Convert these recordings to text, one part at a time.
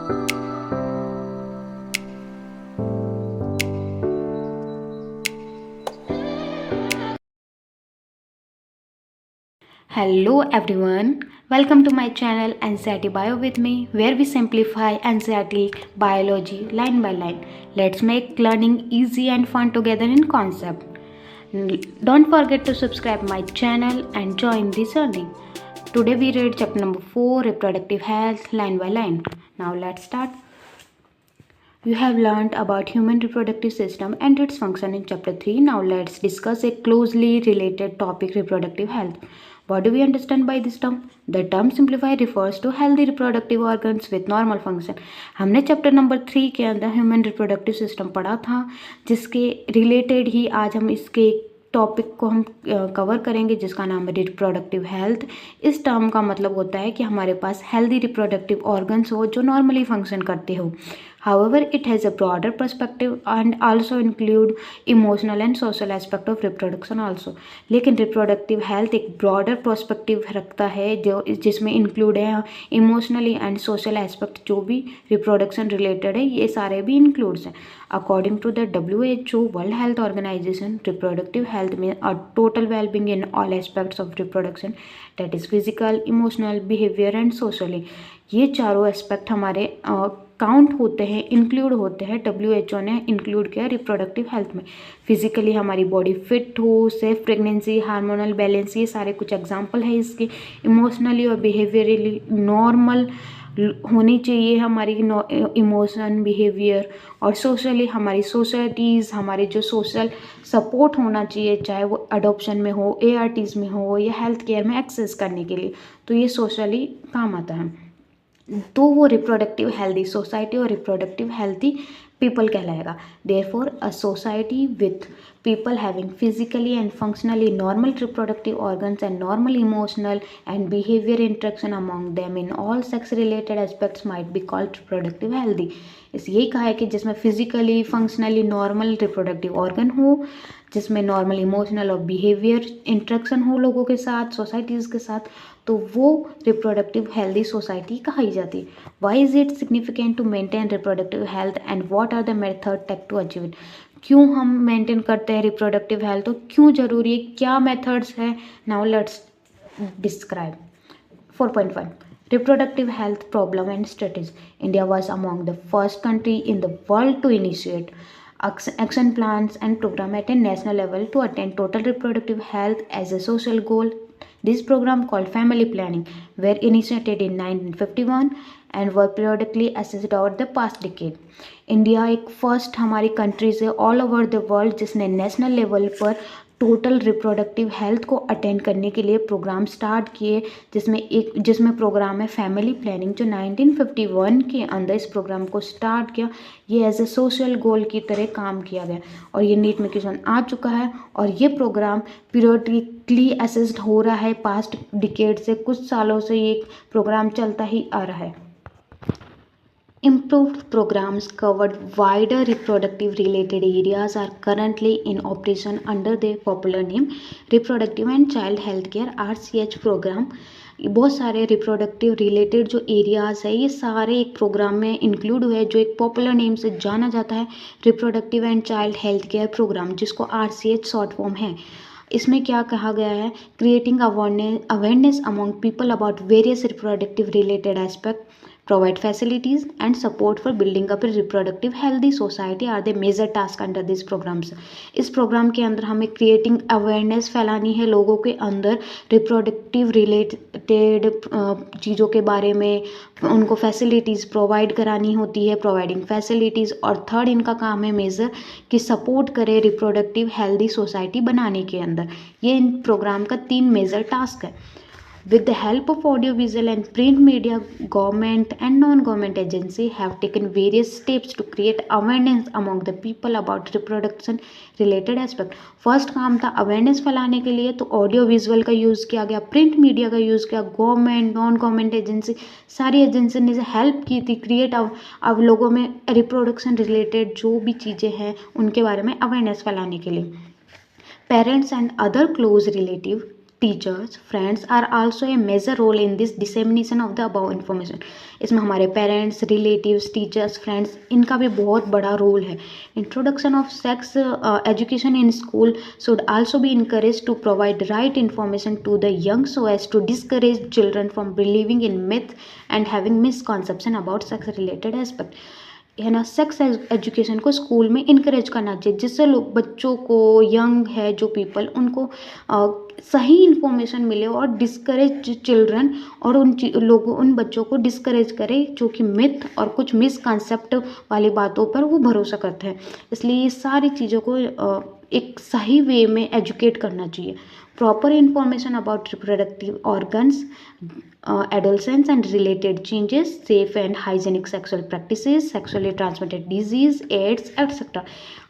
Hello everyone, welcome to my channel NCERT Bio with me, where we simplify NCERT biology line by line. Let's make learning easy and fun together in concept. Don't forget to subscribe my channel and join this journey. Today we read chapter number 4, reproductive health line by line. Now let's start. You have learned about human reproductive system and its function in chapter 3. Now let's discuss a closely related topic, reproductive health. What do we understand by this term? The term simplify refers to healthy reproductive organs with normal function. हमने chapter number 3 के अंदर human reproductive system पढ़ा था, जिसके related ही आज हम इसके topic को हम कवर करेंगे, जिसका नाम है रिप्रोडक्टिव हेल्थ। इस टर्म का मतलब होता है कि हमारे पास हेल्दी रिप्रोडक्टिव ऑर्गन्स हो जो नॉर्मली फंक्शन करते हो। However, it has a broader perspective and also include emotional and social aspect of reproduction also. लेकिन reproductive health एक broader perspective रखता है जो जिसमें include है emotionally and social aspect, जो भी reproduction related है ये सारे भी includes हैं। According to the WHO World Health Organization, reproductive health means a total well-being in all aspects of reproduction, that is physical, emotional, behavior and socially। ये चारों aspect हमारे काउंट होते हैं, इंक्लूड होते हैं। WHO ने इंक्लूड किया रिप्रोडक्टिव हेल्थ में। फिजिकली हमारी बॉडी फिट हो, सेफ प्रेगनेंसी, हार्मोनल बैलेंस, ये सारे कुछ एग्जांपल है इसके। इमोशनली और बिहेवियरली नॉर्मल होनी चाहिए हमारी इमोशन बिहेवियर। और सोशली हमारी सोसाइटीज़, हमारे जो सोशल सपोर्ट होना चाहिए, चाहे वो अडोप्शन में हो, ARTs में हो या हेल्थ केयर में एक्सेस करने के लिए, तो ये सोशली काम आता है। तो वो रिप्रोडक्टिव हेल्दी सोसाइटी और रिप्रोडक्टिव हेल्दी पीपल कहलाएगा। Therefore a society with people having physically and functionally normal reproductive organs and normal emotional and behavior interaction among them in all sex related aspects might be called reproductive healthy। इस यही कहा है कि जिसमें physically functionally normal reproductive organ हो, जिसमें normal emotional और behaviour interaction हो लोगों के साथ, सोसाइटीज़ के साथ, तो वो रिप्रोडक्टिव हेल्दी सोसाइटी कही जाती है। Why is it significant to maintain reproductive health and what are the method take to achieve it. क्यों हम मेंटेन करते हैं रिप्रोडक्टिव हेल्थ, तो क्यों ज़रूरी है, क्या मेथड्स है। Now let's describe 4.1 reproductive health problem and strategies। India was among the first country in the world to initiate action plans and program at a national level to attain total reproductive health as a social goal। This program called family planning were initiated in 1951 and were periodically assessed over the past decade। India एक first हमारी countries है all over the world जिसने national level पर total reproductive health को attend करने के लिए programme start किए, जिसमें प्रोग्राम है फैमिली प्लानिंग, जो 1951 के अंदर इस प्रोग्राम को स्टार्ट किया। ये एज ए सोशल गोल की तरह काम किया गया और ये नीट में क्वेश्चन आ चुका है। और ये प्रोग्राम पीरियडिकली असेस्ड हो रहा है पास्ट डिकेड से, कुछ सालों से ये प्रोग्राम चलता ही आ रहा है। Improved programs covered wider reproductive related areas are currently in operation under the popular name Reproductive and Child Healthcare RCH program। बहुत सारे रिप्रोडक्टिव रिलेटेड जो एरियाज है ये सारे एक प्रोग्राम में इंक्लूड हुए, जो एक पॉपुलर नेम से जाना जाता है reproductive and child health care program, जिसको RCH शॉर्ट फॉर्म है। इसमें क्या कहा गया है, creating awareness among people about various reproductive related aspect, provide facilities and support for building up a reproductive healthy society are the major task under these programs। इस programme के अंदर हमें क्रिएटिंग अवेयरनेस फैलानी है लोगों के अंदर रिप्रोडक्टिव रिलेटेड चीज़ों के बारे में, उनको फैसिलिटीज़ प्रोवाइड करानी होती है, प्रोवाइडिंग फैसिलिटीज़। और थर्ड इनका काम है मेजर कि सपोर्ट करे रिप्रोडक्टिव हेल्दी सोसाइटी बनाने के अंदर। ये इन प्रोग्राम का 3 मेजर टास्क है। With the help of audiovisual and print media, government and non-government agencies have taken various steps to create awareness among the people about reproduction related aspect। First काम था awareness फैलाने के लिए, तो audio visual का use किया गया, print media का यूज़ किया, गवर्नमेंट नॉन गवर्नमेंट एजेंसी सारी एजेंसी ने हेल्प की थी क्रिएट अब लोगों में रिप्रोडक्शन रिलेटेड जो भी चीज़ें हैं उनके बारे में अवेयरनेस फैलाने के लिए। Parents and other close relative teachers, friends are also a major role in this dissemination of the about information. इसमें हमारे पेरेंट्स, रिलेटिव्स, टीचर्स, फ्रेंड्स, इनका भी बहुत बड़ा रोल है। Introduction of sex education in school should also be encourage to provide right information to the young so as to discourage children from believing in myth and having misconception about sex related aspect. है ना, sex education को school में encourage करना चाहिए, जिससे लोग, बच्चों को, यंग है जो पीपल, उनको सही इन्फॉर्मेशन मिले और डिस्करेज चिल्ड्रन, और लोगों, उन बच्चों को डिस्करेज करे जो कि मिथ और कुछ मिसकॉन्सेप्ट वाली बातों पर वो भरोसा करते हैं। इसलिए ये सारी चीज़ों को एक सही वे में एजुकेट करना चाहिए। Proper information about reproductive organs, adolescence and related changes, safe and hygienic sexual practices, sexually transmitted disease, AIDS, etc.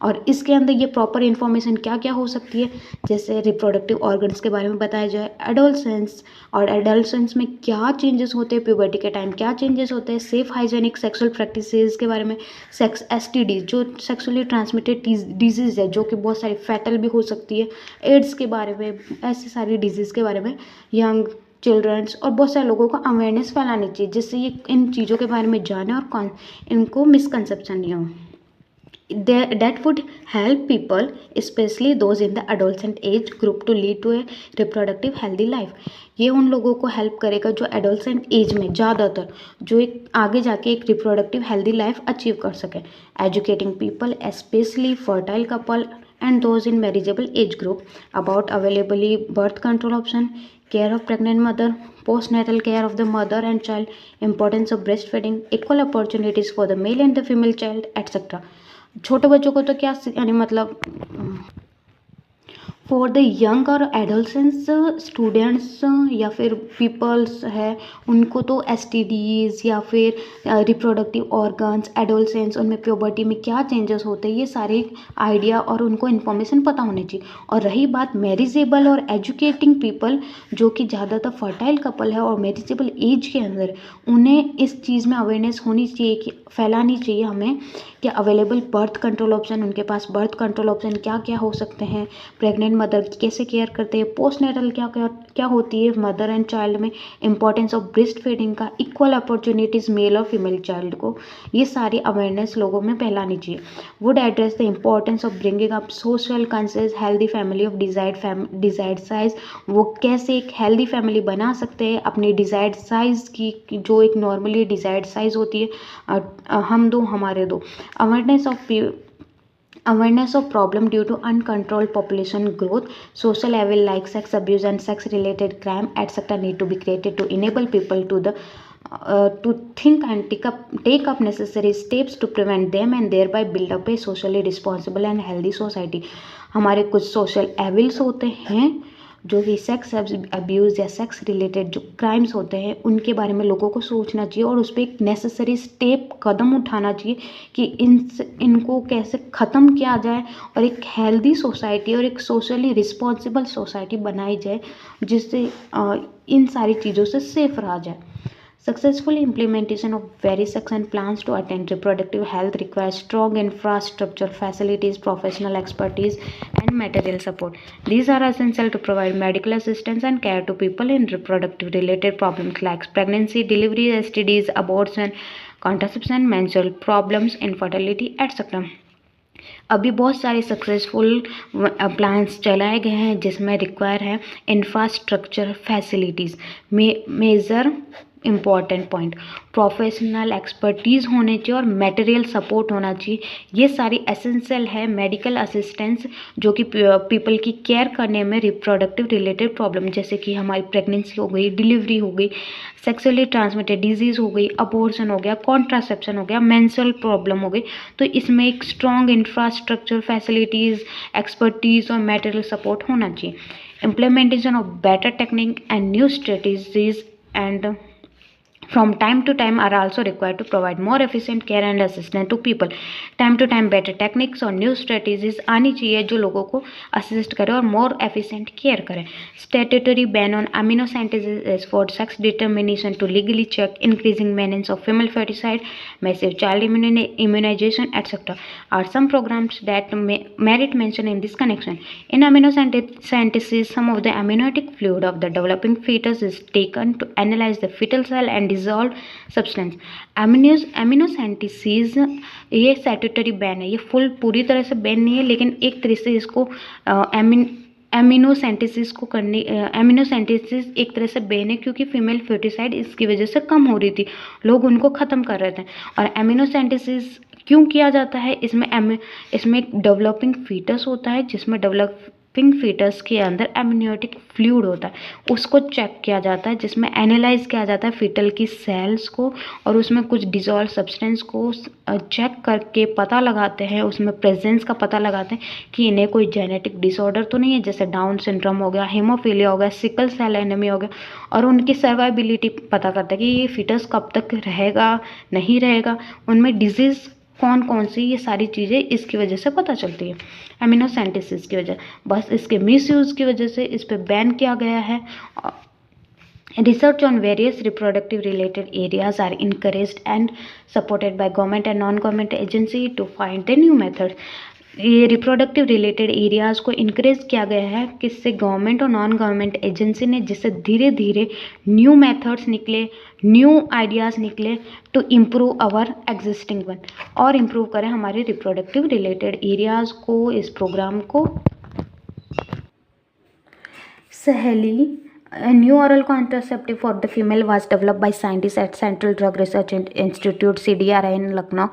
और इसके अंदर ये प्रॉपर इन्फॉर्मेशन क्या क्या हो सकती है, जैसे रिप्रोडक्टिव ऑर्गन्स के बारे में बताया जाए, एडोलसेंस, और एडोलसेंस में क्या चेंजेस होते हैं, प्यूबर्टी के टाइम क्या चेंजेस होते हैं, सेफ हाइजेनिक सेक्सुअल प्रैक्टिसेस के बारे में, सेक्स STD जो सेक्सुअली ट्रांसमिटेड डिजीज़ है जो कि बहुत सारी फैटल भी हो सकती है, एड्स के बारे में, ऐसी सारी डिजीज़ के बारे में यंग, चिल्ड्रंस और बहुत सारे लोगों को अवेयरनेस फैलानी चाहिए, जिससे ये इन चीज़ों के बारे में जाने और इनको मिसकंसेप्शन नहीं हो। That would help people, especially those in the adolescent age group, to lead to a reproductive healthy life। ये उन लोगों को हेल्प करेगा जो एडोलसेंट एज में ज़्यादातर, जो एक आगे जाके एक रिप्रोडक्टिव हेल्दी लाइफ अचीव कर सके। Educating people, specially fertile couple and those in marriageable age group, about available birth control option, care of pregnant mother, postnatal care of the mother and child, importance of breastfeeding, equal opportunities for the male and the female child, etc। छोटे बच्चों को तो क्या यानी मतलब for the young और adolescence students या फिर पीपल्स है, उनको तो STDs या फिर रिप्रोडक्टिव ऑर्गन्स, एडोलसेंस, उनमें प्यूबर्टी में क्या चेंजेस होते हैं, ये सारे आइडिया और उनको इन्फॉर्मेशन पता होनी चाहिए। और रही बात मैरिजेबल और एजुकेटिंग पीपल, जो कि ज़्यादातर फर्टाइल कपल है और मैरिजेबल एज के अंदर, उन्हें इस चीज़ में अवेयरनेस होनी चाहिए, कि फैलानी चाहिए हमें, कि अवेलेबल बर्थ कंट्रोल ऑप्शन, उनके पास बर्थ कंट्रोल ऑप्शन क्या क्या हो सकते हैं, प्रेग्नेंट मदर की कैसे केयर करते हैं, पोस्टनेटल क्या क्या क्या होती है मदर एंड चाइल्ड में, इंपॉर्टेंस ऑफ ब्रेस्ट फीडिंग का, इक्वल अपॉर्चुनिटीज़ मेल और फीमेल चाइल्ड को, ये सारी अवेयरनेस लोगों में फैलानी चाहिए। Would address the importance of bringing up social conscience healthy family of desired size. वो कैसे एक हेल्दी फैमिली बना सकते हैं अपनी डिजायर्ड साइज की, जो एक नॉर्मली डिजायर्ड साइज होती है, हम दो हमारे दो। Awareness of problem due to uncontrolled population growth, social evil like sex abuse and sex related crime, etc. need to be created to enable people to think and take up necessary steps to prevent them and thereby build up a socially responsible and healthy society। हमारे कुछ social evils होते हैं जो कि sex abuse या sex related जो crimes होते हैं, उनके बारे में लोगों को सोचना चाहिए और उस पर एक नेसेसरी स्टेप कदम उठाना चाहिए कि इनको कैसे ख़त्म किया जाए और एक हेल्दी सोसाइटी और एक सोशली रिस्पॉन्सिबल सोसाइटी बनाई जाए, जिससे इन सारी चीज़ों से सेफ रहा जाए। Successful implementation of various action plans to attain reproductive health requires strong infrastructure, facilities, professional expertise, and material support. These are essential to provide medical assistance and care to people in reproductive related problems like pregnancy, delivery, STDs, abortion, contraception, menstrual problems, infertility, etc. अभी बहुत सारे successful plans चलाए गए हैं जिसमें require है infrastructure facilities, major important point, professional expertise होने चाहिए और मटेरियल सपोर्ट होना चाहिए। ये सारी एसेंशियल है मेडिकल असिस्टेंस, जो कि पीपल की केयर करने में रिप्रोडक्टिव रिलेटेड प्रॉब्लम, जैसे कि हमारी प्रेगनेंसी हो गई, डिलीवरी हो गई, सेक्सुअली ट्रांसमिटेड डिजीज़ हो गई, अबॉर्शन हो गया, कॉन्ट्रासेप्शन हो गया, मेंस्ट्रुअल प्रॉब्लम हो गई। तो इसमें एक स्ट्रॉन्ग इंफ्रास्ट्रक्चर फैसिलिटीज़, एक्सपर्टीज़ और मटेरियल सपोर्ट होना चाहिए। Implementation of better technique and new strategies and from time to time are also required to provide more efficient care and assistance to people. Time to time better techniques और new strategies आनी चाहिए जो लोगों को assist करे और more efficient care करे. Statutory ban on aminosynthesis for sex determination to legally check increasing menace of female feticide, massive child immunization, etc. are some programs that merit mention in this connection. In aminosynthesis, some of the amniotic fluid of the developing fetus is taken to analyze the fetal cell and dissolved substance. Amniocentesis ये statutory ban है, ये full पूरी तरह से ban नहीं है, लेकिन एक तरह से इसको एमिनोसेंटिसिस को करने एमिनोसेंटिसिस एक तरह से बैन है क्योंकि फीमेल फर्टिसाइड इसकी वजह से कम हो रही थी, लोग उनको ख़त्म कर रहे थे. और एमिनोसेंटिसिस क्यों किया जाता है? इसमें एक डेवलपिंग फीटस होता है जिसमें डेवलपिंग फीटस के अंदर एमनियोटिक फ्लूइड होता है, उसको चेक किया जाता है, जिसमें एनालाइज किया जाता है फीटल की सेल्स को और उसमें कुछ डिजॉल्व सब्सटेंस को चेक करके पता लगाते हैं, उसमें प्रेजेंस का पता लगाते हैं कि इन्हें कोई जेनेटिक डिसऑर्डर तो नहीं है, जैसे डाउन सिंड्रोम हो गया, हीमोफीलिया हो गया, सिकल सेल एनीमिया हो गया. और उनकी सर्वाइबिलिटी पता करता है कि ये फीटस कब तक रहेगा नहीं रहेगा, उनमें डिजीज़ कौन कौन सी, ये सारी चीज़ें इसकी वजह से पता चलती है, एमिनोसेंटिसिस की वजह. बस इसके मिसयूज़ की वजह से इस पर बैन किया गया है. Research on various reproductive related areas are encouraged and supported by government and non-government agency to find the new methods. ये रिप्रोडक्टिव रिलेटेड एरियाज़ को इनक्रेज किया गया है किससे? गवर्नमेंट और नॉन गवर्नमेंट एजेंसी ने, जिससे धीरे धीरे न्यू मेथड्स निकले, न्यू आइडियाज़ निकले to improve our existing one, और इम्प्रूव करें हमारे रिप्रोडक्टिव रिलेटेड एरियाज़ को. इस प्रोग्राम को सहेली A new oral contraceptive for the female was developed by scientists at Central Drug Research Institute CDRI in Lucknow.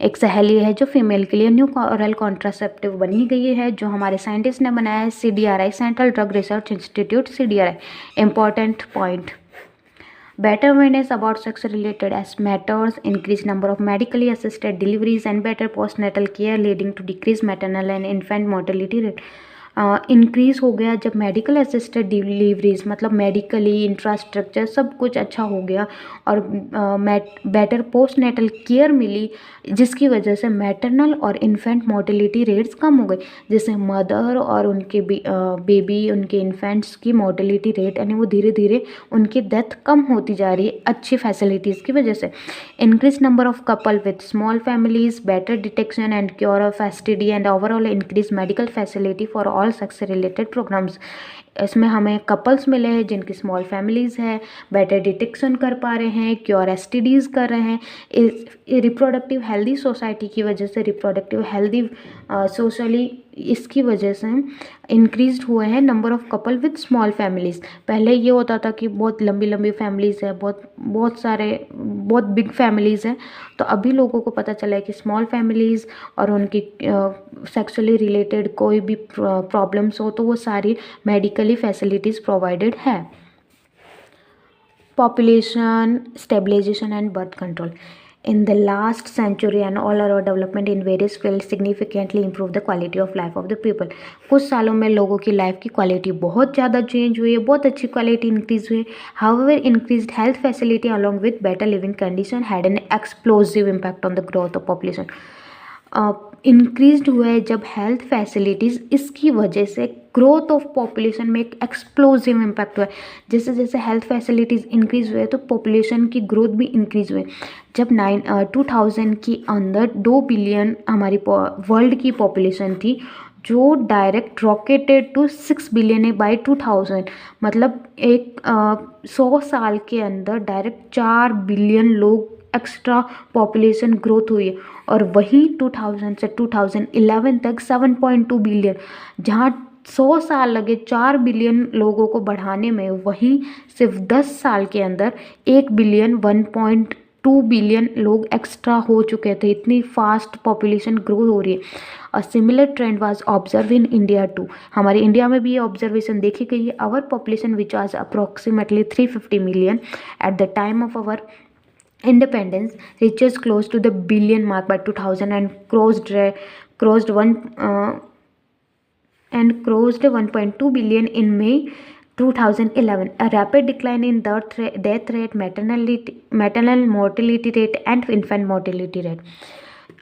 एक सहेली है जो फीमेल के लिए न्यू ओरल कॉन्ट्रासेप्टिव बनी गई है, जो हमारे साइंटिस्ट ने बनाया है, CDRI central drug research institute CDRI. Important point: better awareness about sex related matters, increased number of medically assisted deliveries and better postnatal care leading to decreased maternal and infant mortality rate. Increase हो गया जब medical assisted deliveries, मतलब medically infrastructure सब कुछ अच्छा हो गया और बेटर पोस्ट नेटल केयर मिली, जिसकी वजह से मैटरनल और इन्फेंट मोर्टेलिटी रेट्स कम हो गई, जिससे मदर और उनके बेबी, उनके इन्फेंट्स की मोर्टेलिटी रेट यानी वो धीरे धीरे उनकी डेथ कम होती जा रही है अच्छी फैसिलिटीज़ की वजह से. Increase number of couple with small families, better detection and cure of STD and overall increase medical facility for all sex related programs. इसमें हमें कपल्स मिले हैं जिनकी स्मॉल फैमिलीज़ है, बेटर डिटेक्शन कर पा रहे हैं, क्योर एसटीडीज़ कर रहे हैं. रिप्रोडक्टिव हेल्दी सोसाइटी की वजह से, रिप्रोडक्टिव हेल्दी सोशली इसकी वजह से इंक्रीज हुए हैं number of couple with small families. पहले ये होता था कि बहुत लंबी लंबी फैमिलीज़ है, बहुत बिग फैमिलीज़ हैं, तो अभी लोगों को पता चला है कि स्मॉल फैमिलीज़ और उनकी सेक्सुअली रिलेटेड कोई भी प्रॉब्लम्स हो तो वो सारी मेडिकली फैसिलिटीज़ प्रोवाइडेड है. Population stabilization and birth control. In the last century and all our development in various fields significantly improve the quality of life of the people. कुछ सालों में लोगों की लाइफ की क्वालिटी बहुत ज़्यादा चेंज हुई है, बहुत अच्छी क्वालिटी इंक्रीज हुई है. However, increased health facility along with better living condition had an explosive impact on the growth of population. Increase हुआ है जब हेल्थ फैसिलिटीज़, इसकी वजह से ग्रोथ ऑफ पॉपुलेशन में एक एक्सप्लोजिव इम्पैक्ट हुआ है. जैसे जैसे हेल्थ फैसिलिटीज़ इंक्रीज हुए तो पॉपुलेशन की ग्रोथ भी इंक्रीज हुए. जब 2000 के अंदर 2 बिलियन हमारी वर्ल्ड की पॉपुलेशन थी, जो डायरेक्ट रॉकेटेड टू 6 बिलियन है बाई 2000. मतलब एक 100 साल के अंदर डायरेक्ट 4 बिलियन लोग एक्स्ट्रा पॉपुलेशन ग्रोथ हुई है. और वहीं 2000 से 2011 तक 7.2 बिलियन, जहाँ 100 साल लगे 4 बिलियन लोगों को बढ़ाने में, वहीं सिर्फ 10 साल के अंदर 1 बिलियन 1.2 बिलियन लोग एक्स्ट्रा हो चुके थे. इतनी फास्ट पॉपुलेशन ग्रोथ हो रही है. A similar trend was observe in India too. हमारे इंडिया में भी ये ऑब्जर्वेशन देखी गई है. Our population which was approximately 350 million at the time of our independence reaches close to the billion mark by 2000 and crossed 1.2 billion in May 2011, a rapid decline in death rate, maternal mortality rate and infant mortality rate.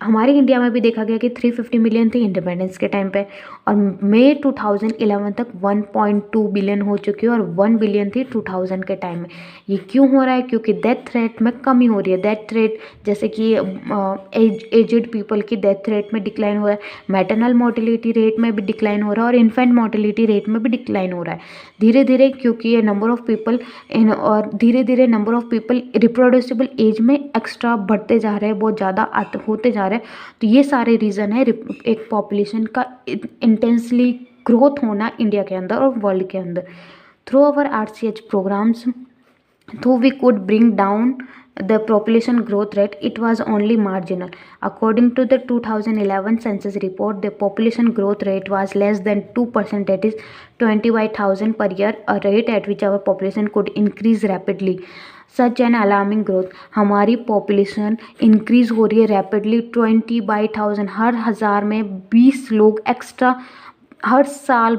हमारे India में भी देखा गया कि 350 million थी independence के time पे, और मई 2011 तक 1.2 बिलियन हो चुकी है और 1 बिलियन थी 2000 के टाइम में। ये क्यों हो रहा है? क्योंकि डेथ रेट में कमी हो रही है। डेथ रेट जैसे कि एजड पीपल की डेथ रेट में डिक्लाइन हो रहा है, मैटरनल मोर्टेलिटी रेट में भी डिक्लाइन हो रहा है और इन्फेंट मोर्टेलिटी रेट में भी डिक्लाइन हो रहा है धीरे धीरे, क्योंकि ये नंबर ऑफ पीपल और धीरे धीरे number of people reproducible age में एक्स्ट्रा बढ़ते जा रहे हैं, बहुत ज़्यादा होते जा रहे हैं। तो ये सारे रीज़न है एक पॉपुलेशन का इंटेंसली ग्रोथ होना इंडिया के अंदर और वर्ल्ड के अंदर। Through our RCH programs, though we could bring down the population growth rate, it was only marginal. According to the 2011 census report, the population growth rate was less than 2%, that is 25,000 per year, a rate at which our population could increase rapidly. Such an alarming growth, हमारी population increase हो रही है rapidly, 20/1000, हर हज़ार में 20 लोग extra हर साल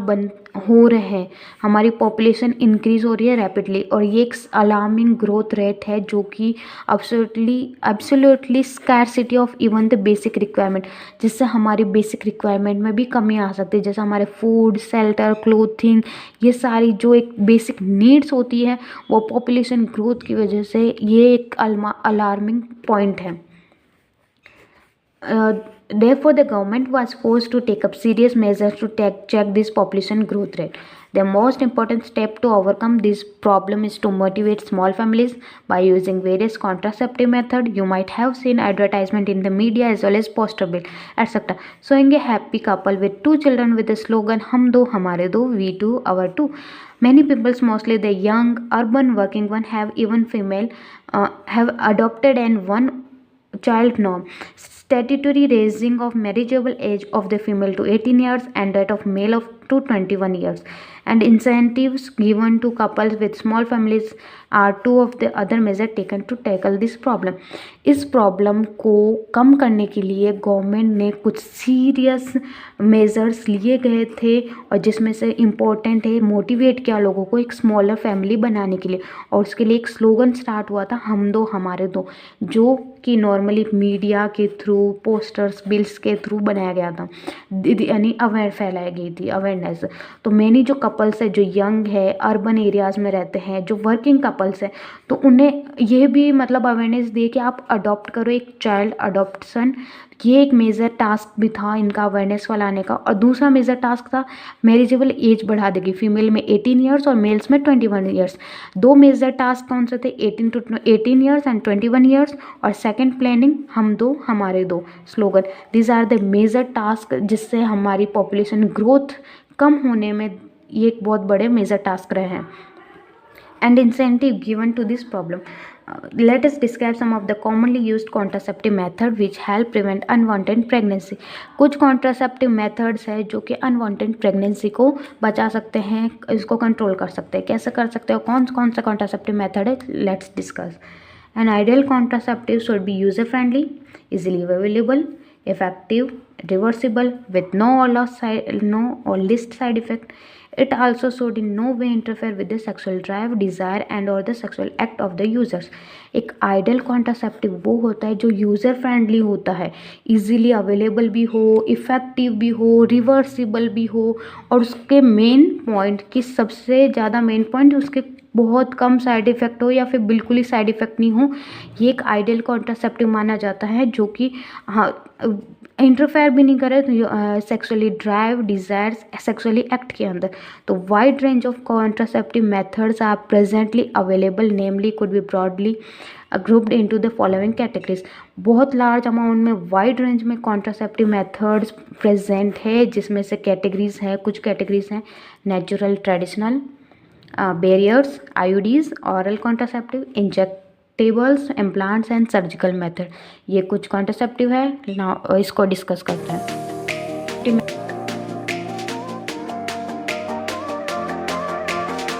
हो रहे हैं। हमारी पॉपुलेशन इंक्रीज़ हो रही है रैपिडली और ये एक अलार्मिंग ग्रोथ रेट है जो कि absolutely scarcity of even the basic requirement, जिससे हमारी बेसिक रिक्वायरमेंट में भी कमी आ सकती है, जैसे हमारे फूड, शेल्टर, क्लोथिंग, ये सारी जो एक बेसिक नीड्स होती है वो पॉपुलेशन ग्रोथ की वजह से ये एक अलार्मिंग पॉइंट है। Therefore, the government was forced to take up serious measures to check this population growth rate. The most important step to overcome this problem is to motivate small families by using various contraceptive methods. You might have seen advertisement in the media as well as poster bill, etc. Showing a happy couple with 2 children with the slogan "हम दो हमारे दो, we do our two." Many people, mostly the young urban working one, have adopted and one child norm. Statutory raising of marriageable age of the female to 18 years and that of male to 21 years, and incentives given to couples with small families are two of the other measures taken to tackle this problem. इस problem को कम करने के लिए government ने कुछ serious measures लिए गए थे और जिसमें से इम्पोर्टेंट है मोटिवेट किया लोगों को एक स्मॉलर फैमिली बनाने के लिए, और उसके लिए एक स्लोगन स्टार्ट हुआ था "हम दो हमारे दो", जो कि नॉर्मली मीडिया के थ्रू, पोस्टर्स, बिल्स के थ्रू बनाया गया था, यानी फैलाई गई थी अवेयरनेस। तो मैनी जो कपल्स है जो यंग है, अर्बन एरियाज़ में रहते हैं, जो वर्किंग कपल्स हैं, तो उन्हें ये भी मतलब अवेयरनेस दिए कि आप अडॉप्ट करो, एक चाइल्ड अडॉप्शन। ये एक मेजर टास्क भी था इनका अवेयरनेस फैलाने का। और दूसरा मेजर टास्क था मैरिजेबल एज बढ़ा देगी, फीमेल में 18 ईयर्स और मेल्स में 21 ईयर्स। दो मेजर टास्क कौन से थे? 18 ईयर्स एंड 21 ईयर्स, और सेकंड प्लानिंग "हम दो हमारे दो" slogan. These are the major task जिससे हमारी पॉपुलेशन ग्रोथ कम होने में ये एक बहुत बड़े मेजर टास्क रहे हैं। And incentive given to this problem. Let us describe some of the commonly used contraceptive method which help prevent unwanted pregnancy. कुछ contraceptive methods है जो कि unwanted pregnancy को बचा सकते हैं, इसको कंट्रोल कर सकते हैं। कैसे कर सकते हो, कौन कौन सा contraceptive method है, let's discuss. An ideal contraceptive should be user friendly, easily available, effective, reversible, with no or least side effect. It also should in no way interfere with the sexual drive, desire and or the sexual act of the users. एक ideal contraceptive वो होता है जो user friendly होता है, easily available भी हो, effective भी हो, रिवर्सिबल भी हो, और उसके मेन पॉइंट की सबसे ज़्यादा मेन पॉइंट उसके बहुत कम साइड इफ़ेक्ट हो या फिर बिल्कुल ही साइड इफ़ेक्ट नहीं हो। ये एक आइडियल कॉन्ट्रासेप्टिव माना जाता है जो कि हाँ इंटरफेयर भी नहीं करे sexually drive, desires, sexually act के अंदर। तो wide range of contraceptive methods are presently available, namely could be broadly grouped into the following categories. बहुत लार्ज अमाउंट में वाइड रेंज में कॉन्ट्रासेप्टिव मेथड्स प्रेजेंट है, जिसमें से कैटेगरीज हैं, कुछ कैटेगरीज हैं natural, traditional, barriers, IUDs, oral contraceptive, injectables, implants and surgical method. ये कुछ कॉन्ट्रासेप्टिव है ना, इसको डिस्कस करते हैं।